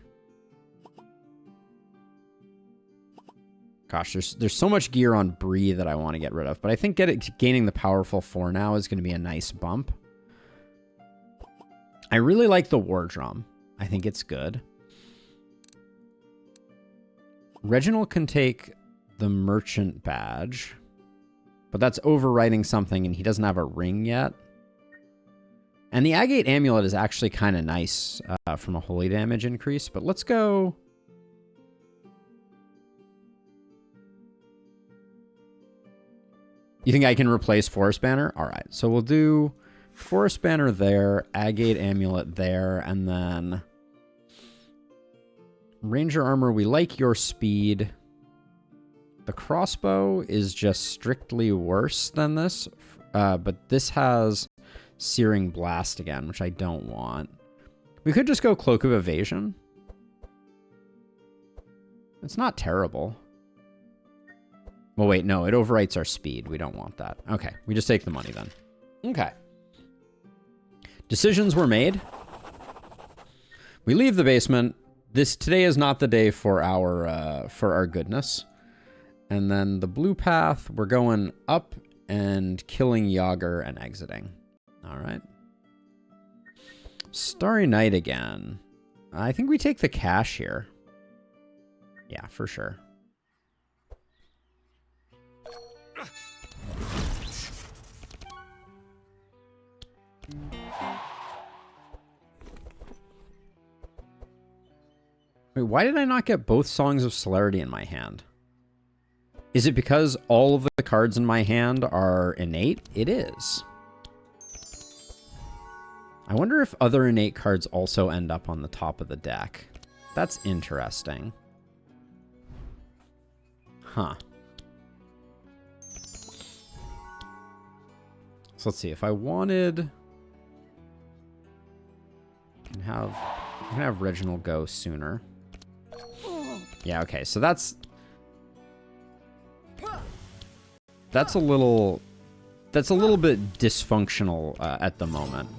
Gosh, there's so much gear on Bree that I want to get rid of. But I think gaining the powerful 4 now is going to be a nice bump. I really like the War Drum. I think it's good. Reginald can take the Merchant Badge. But that's overwriting something, and he doesn't have a ring yet. And the Agate Amulet is actually kind of nice from a holy damage increase. But let's go... You think I can replace Forest Banner? All right, so we'll do Forest Banner there, Agate Amulet there, and then Ranger armor, we like your speed. The crossbow is just strictly worse than this, but this has Searing Blast again, which I don't want. We could just go Cloak of Evasion. It's not terrible. Well, wait, no, it overwrites our speed. We don't want that. Okay, we just take the money then. Okay. Decisions were made. We leave the basement. Today is not the day for our goodness. And then the blue path, we're going up and killing Yager and exiting. All right. Starry Night again. I think we take the cash here. Yeah, for sure. Wait, why did I not get both Songs of Celerity in my hand? Is it because all of the cards in my hand are innate? It is. I wonder if other innate cards also end up on the top of the deck. That's interesting. Huh. So let's see. If I wanted... I can have Reginald go sooner. Yeah, okay. So that's a little bit dysfunctional at the moment.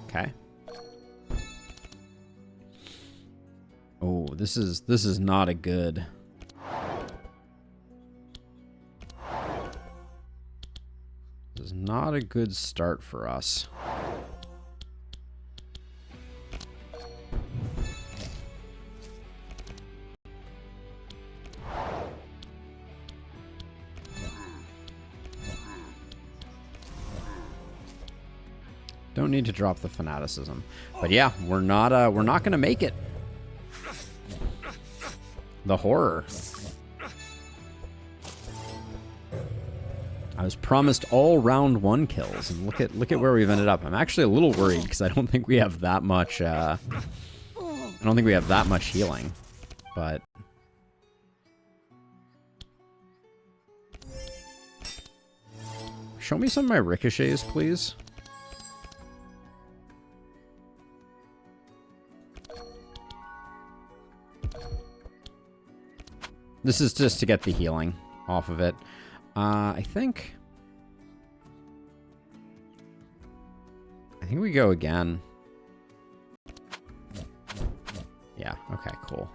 Okay. Oh, this is not a good. This is not a good start for us. Don't need to drop the fanaticism. But yeah, we're not gonna make it. The horror. I was promised all round 1 kills, and look at where we've ended up. I'm actually a little worried because I don't think we have that much I don't think we have that much healing. But show me some of my ricochets, please. This is just to get the healing off of it. I think we go again. Yeah, okay, cool.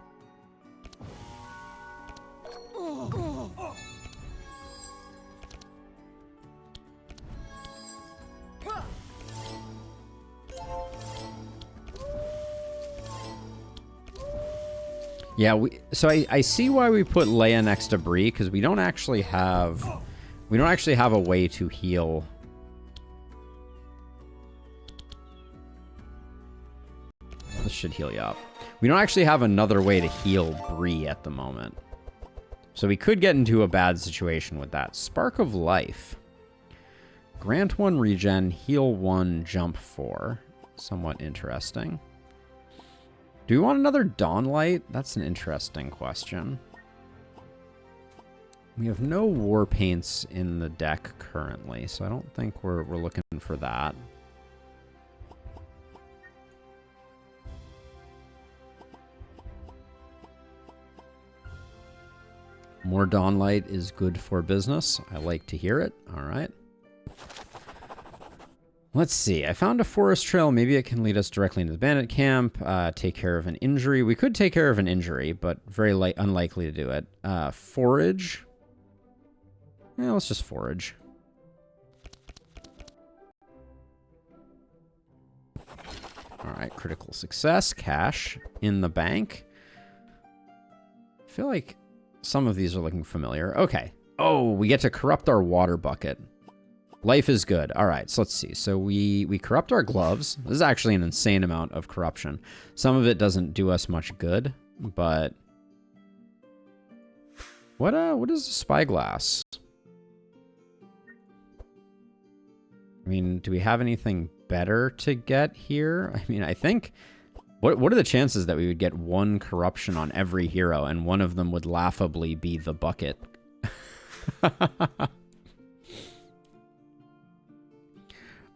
Yeah, so I see why we put Leia next to Bree, because we don't actually have a way to heal. This should heal you up. We don't actually have another way to heal Bree at the moment. So we could get into a bad situation with that. Spark of Life. Grant 1 regen, heal 1, jump 4. Somewhat interesting. Do we want another Dawnlight? That's an interesting question. We have no war paints in the deck currently, so I don't think we're looking for that. More Dawnlight is good for business. I like to hear it. All right. Let's see. I found a forest trail. Maybe it can lead us directly into the bandit camp. Take care of an injury. We could take care of an injury, but very unlikely to do it. Forage. Yeah, let's just forage. All right, critical success. Cash in the bank. I feel like some of these are looking familiar. Okay. Oh, we get to corrupt our water bucket. Life is good. All right, so let's see. So we corrupt our gloves. This is actually an insane amount of corruption. Some of it doesn't do us much good, but what is a spyglass? I mean, do we have anything better to get here? I mean, I think What are the chances that we would get one corruption on every hero and one of them would laughably be the bucket?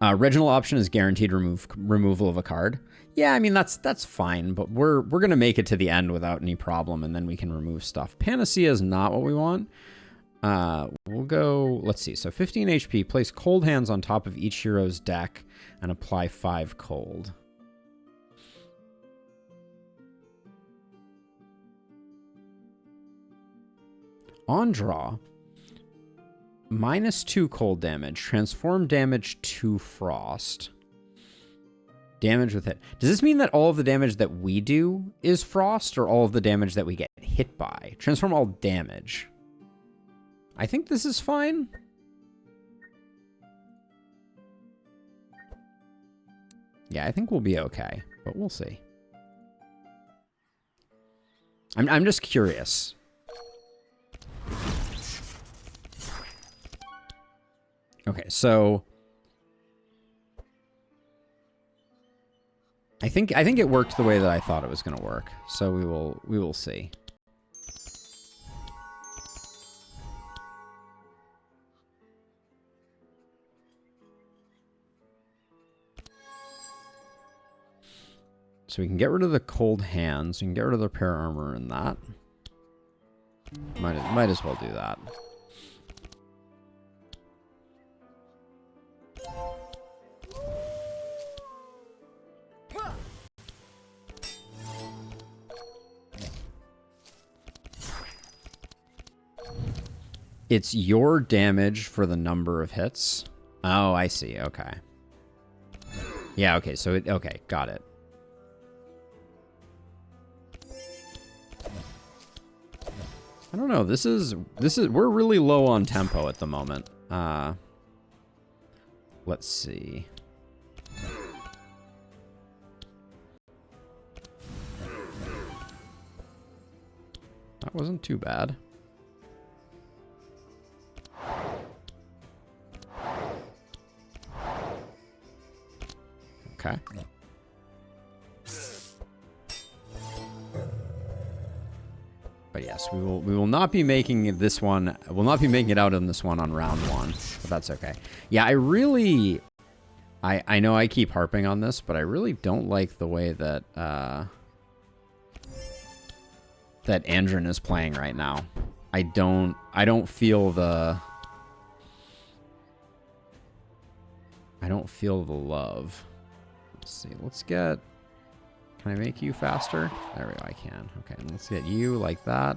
Original option is guaranteed removal of a card. Yeah, I mean that's fine, but we're gonna make it to the end without any problem, and then we can remove stuff. Panacea is not what we want. We'll go. Let's see. So 15 HP. Place cold hands on top of each hero's deck and apply 5 cold. On draw. -2 cold damage. Transform damage to frost. Damage with hit. Does this mean that all of the damage that we do is frost, or all of the damage that we get hit by? Transform all damage. I think this is fine. Yeah, I think we'll be okay, but we'll see. I'm just curious. Okay, so I think it worked the way that I thought it was going to work. So we will see. So we can get rid of the cold hands. We can get rid of the repair armor and that. Might as well do that. It's your damage for the number of hits. Oh, I see. Okay. Yeah, okay. So okay, got it. I don't know. This is we're really low on tempo at the moment. Let's see. That wasn't too bad. Okay. But yes, we will not be making this one. We'll not be making it out on this one on round 1, but that's okay. Yeah, I know I keep harping on this, but I really don't like the way that that Andrin is playing right now. I don't feel the love. Let's see. Let's get. Can I make you faster? There we go. I can. Okay. Let's get you like that.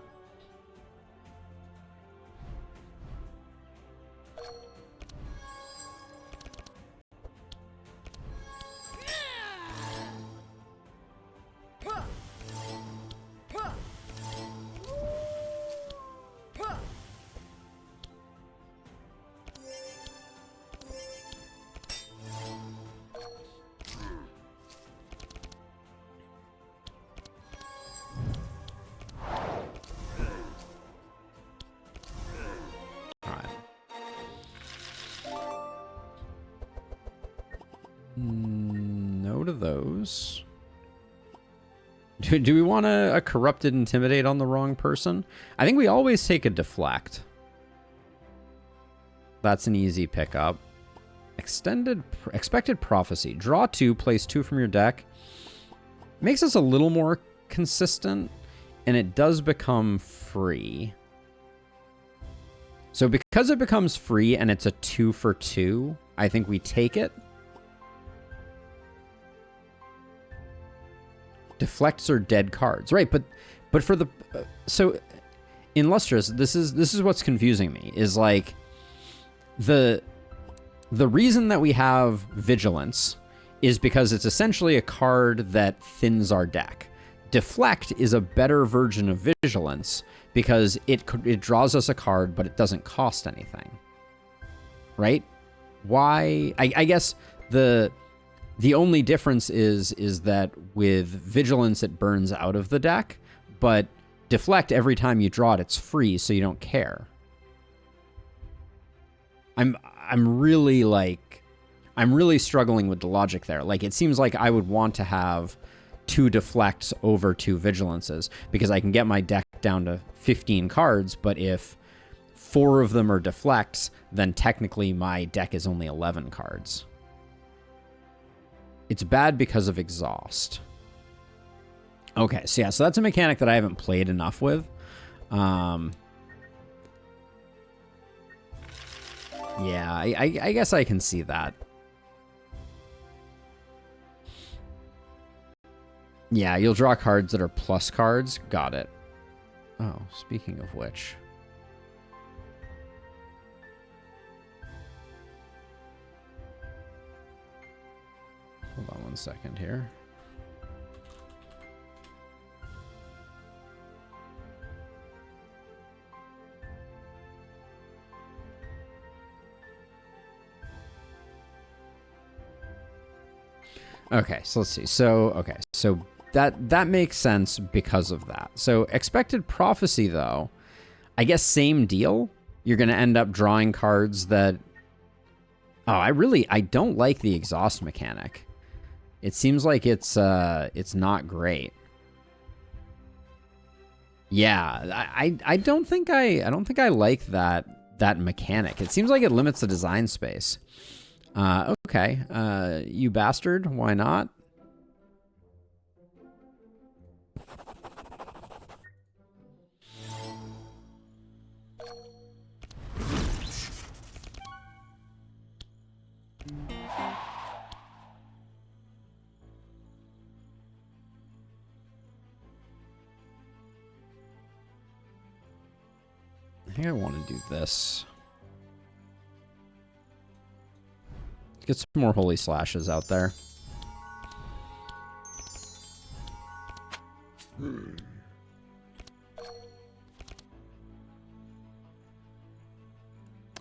No to those. Do we want a corrupted intimidate on the wrong person? I think we always take a deflect. That's an easy pickup. Expected prophecy. Draw 2, place 2 from your deck. Makes us a little more consistent, and it does become free. So because it becomes free and it's a 2 for 2, I think we take it. Deflects are dead cards, right? But for the so in Lustrous, this is what's confusing me is like the reason that we have Vigilance is because it's essentially a card that thins our deck. Deflect is a better version of Vigilance because it draws us a card, but it doesn't cost anything, right? Why? I guess the only difference is that with Vigilance, it burns out of the deck, but Deflect, every time you draw it, it's free, so you don't care. I'm really struggling with the logic there. Like, it seems like I would want to have 2 deflects over 2 vigilances, because I can get my deck down to 15 cards, but if 4 of them are deflects, then technically my deck is only 11 cards. It's bad because of exhaust. Okay, so yeah, so that's a mechanic that I haven't played enough with. Yeah, I guess I can see that. Yeah, you'll draw cards that are plus cards. Got it. Oh, speaking of which. Hold on one second here. Okay, so let's see. So that makes sense because of that. So expected prophecy, though, I guess same deal. You're going to end up drawing cards that... Oh, I don't like the exhaust mechanic. It seems like it's not great. Yeah, I don't think I like that mechanic. It seems like it limits the design space. Okay. You bastard. Why not? I think I want to do this. Get some more holy slashes out there.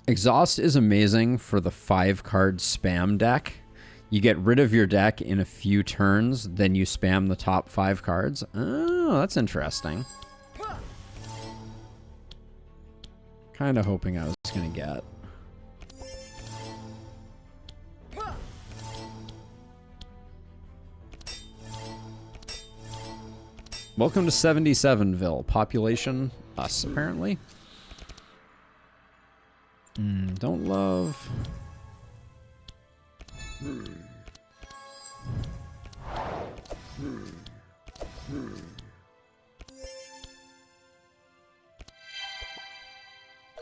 Exhaust is amazing for the 5-card spam deck. You get rid of your deck in a few turns, then you spam the top 5 cards. Oh, that's interesting. Kind of hoping I was going to get. Welcome to 77ville. Population, us, apparently. Don't love...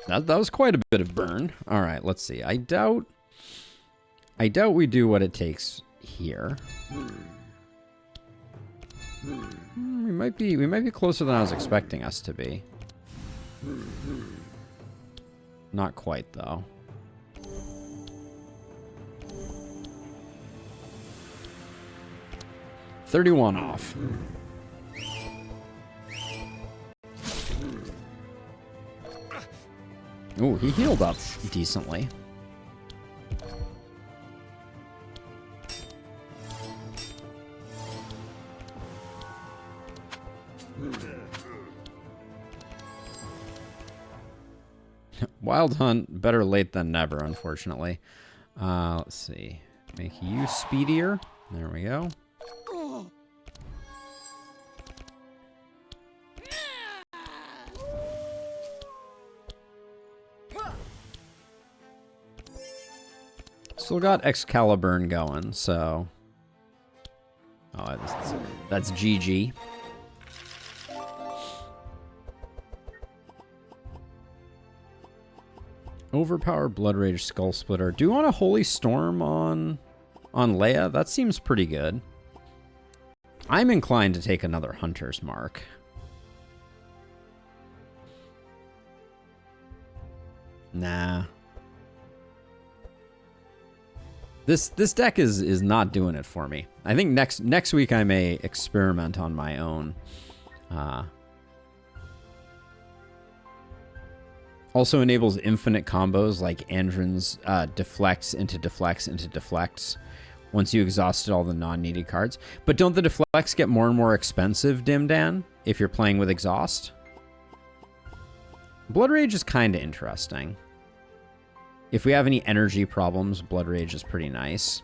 That was quite a bit of burn. All right, let's see. I doubt we do what it takes here. We might be closer than I was expecting us to be. Not quite, though. $31 off. Ooh, he healed up decently. Wild Hunt, better late than never, unfortunately. Let's see. Make you speedier. There we go. Still got Excalibur going, so... Oh, that's GG. Overpowered Blood Rage Skull Splitter. Do you want a Holy Storm on Leia? That seems pretty good. I'm inclined to take another Hunter's Mark. Nah. This deck is not doing it for me. I think next week I may experiment on my own. Also enables infinite combos like Andron's deflects into deflects into deflects once you exhausted all the non-needed cards. But don't the deflects get more and more expensive, Dimdan, if you're playing with exhaust? Blood Rage is kind of interesting. If we have any energy problems, Blood Rage is pretty nice.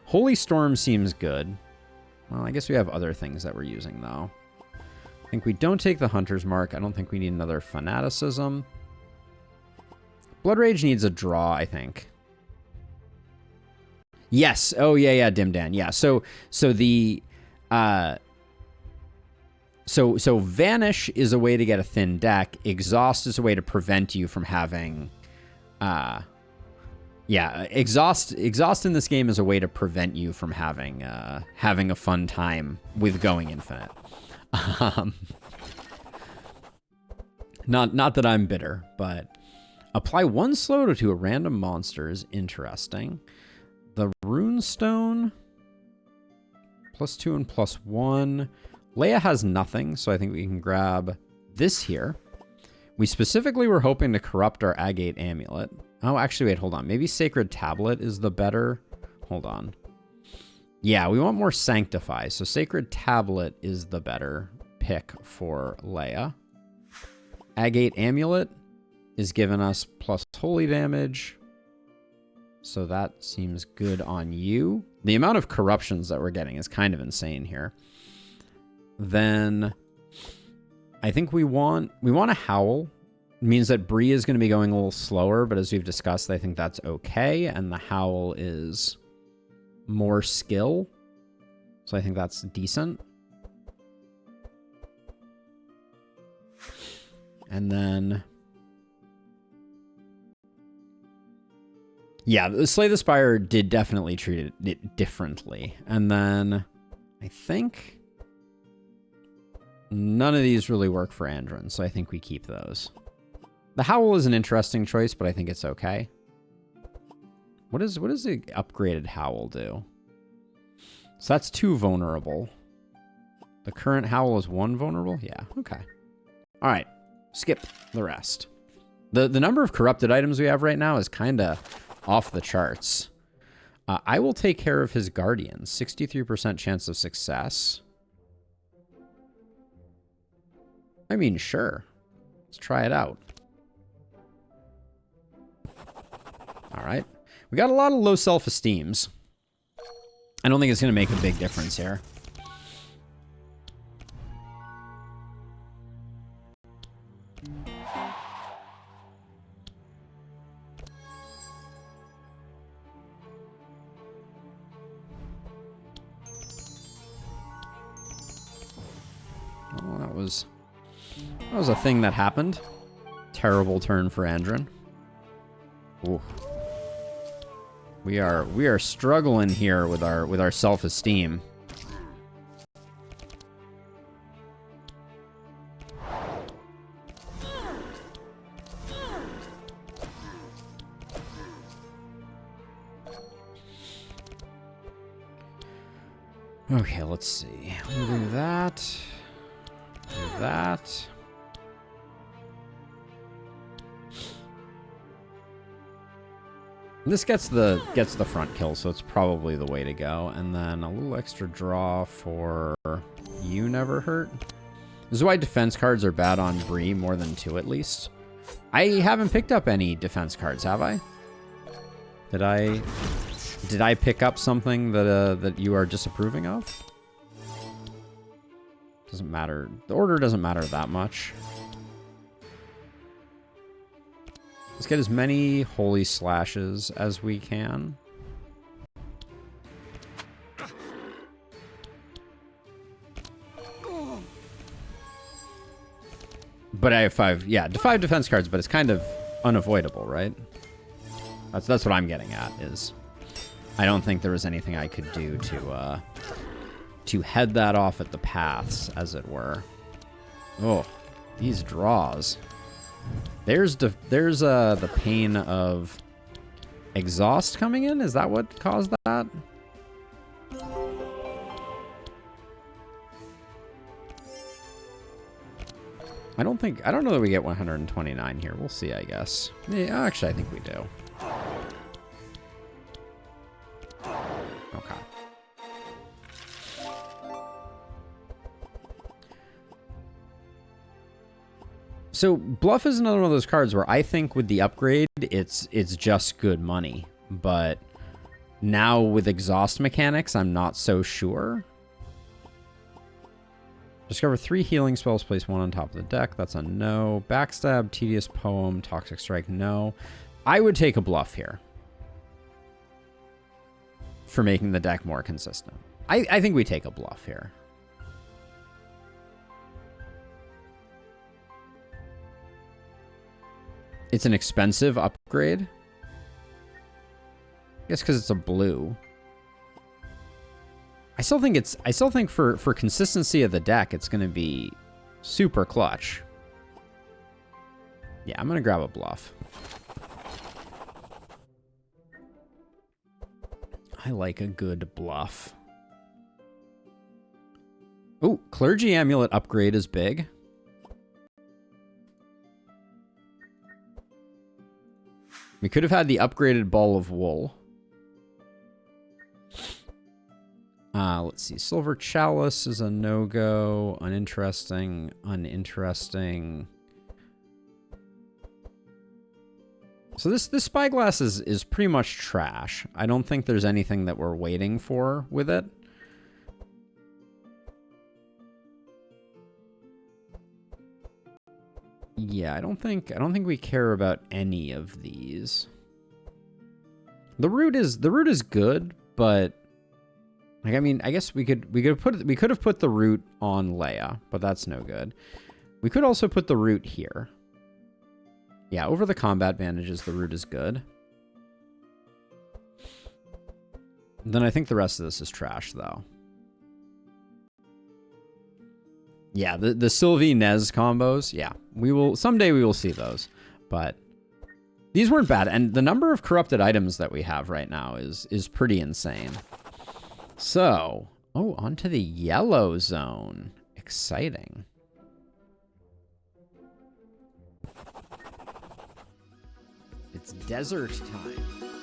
Holy Storm seems good. Well, I guess we have other things that we're using, though. I think we don't take the Hunter's Mark. I don't think we need another Fanaticism. Blood Rage needs a draw, I think. Yes. Oh, yeah, Dimdan. Yeah. So the... So Vanish is a way to get a thin deck. Exhaust is a way to prevent you from having... Exhaust in this game is a way to prevent you from having a fun time with going infinite. Not that I'm bitter, but apply 1 slow to a random monster is interesting. The Runestone, +2 and +1. Leia has nothing, so I think we can grab this here. We specifically were hoping to corrupt our Agate Amulet. Oh, actually, wait, hold on. Maybe Sacred Tablet is the better... Hold on. Yeah, we want more Sanctify, so Sacred Tablet is the better pick for Leia. Agate Amulet is giving us plus holy damage, so that seems good on you. The amount of corruptions that we're getting is kind of insane here. Then I think we want a Howl. It means that Bree is going to be going a little slower, but as we've discussed, I think that's okay, and the Howl is more skill, so I think that's decent. And then... yeah, the Slay the Spire did definitely treat it differently. And then I think none of these really work for Andron, so I think we keep those. The Howl is an interesting choice, but I think it's okay. What does the upgraded Howl do? So that's 2 vulnerable. The current Howl is 1 vulnerable? Yeah, okay. All right, skip the rest. The number of corrupted items we have right now is kind of off the charts. I will take care of his Guardian. 63% chance of success. I mean, sure. Let's try it out. All right. We got a lot of low self-esteems. I don't think it's going to make a big difference here. Well, that was a thing that happened. Terrible turn for Andron. Ooh. We are struggling here with our self-esteem. Okay, let's see. We'll do that. Do that. This gets the front kill, so it's probably the way to go. And then a little extra draw for You Never Hurt. This is why defense cards are bad on Bree, more than 2 at least. I haven't picked up any defense cards, have I? Did I pick up something that you are disapproving of? Doesn't matter. The order doesn't matter that much. Let's get as many holy slashes as we can. But I have 5, yeah, 5 defense cards, but it's kind of unavoidable, right? That's what I'm getting at, is I don't think there was anything I could do to head that off at the paths, as it were. Oh, these draws. There's the pain of exhaust coming in. Is that what caused that? I don't know that we get 129 here. We'll see, I guess. Yeah, actually, I think we do. Okay. So Bluff is another one of those cards where I think with the upgrade, it's just good money. But now with exhaust mechanics, I'm not so sure. Discover 3 healing spells, place 1 on top of the deck. That's a no. Backstab, Tedious Poem, Toxic Strike, no. I would take a bluff here for making the deck more consistent. I think we take a bluff here. It's an expensive upgrade. I guess because it's a blue. I still think for consistency of the deck, it's going to be super clutch. Yeah, I'm going to grab a bluff. I like a good bluff. Oh, Clergy Amulet upgrade is big. We could have had the upgraded Ball of Wool. Let's see. Silver Chalice is a no-go. Uninteresting. Uninteresting. So this Spyglass is pretty much trash. I don't think there's anything that we're waiting for with it. Yeah, I don't think we care about any of these. The root is good, but like, I mean, I guess we could have put the root on Leia, but that's no good. We could also put the root here. Yeah, over the combat bandages, the root is good. Then I think the rest of this is trash, though. Yeah, the Sylvie Nez combos, yeah. Someday we will see those. But these weren't bad, and the number of corrupted items that we have right now is pretty insane. So, onto the yellow zone. Exciting. It's desert time.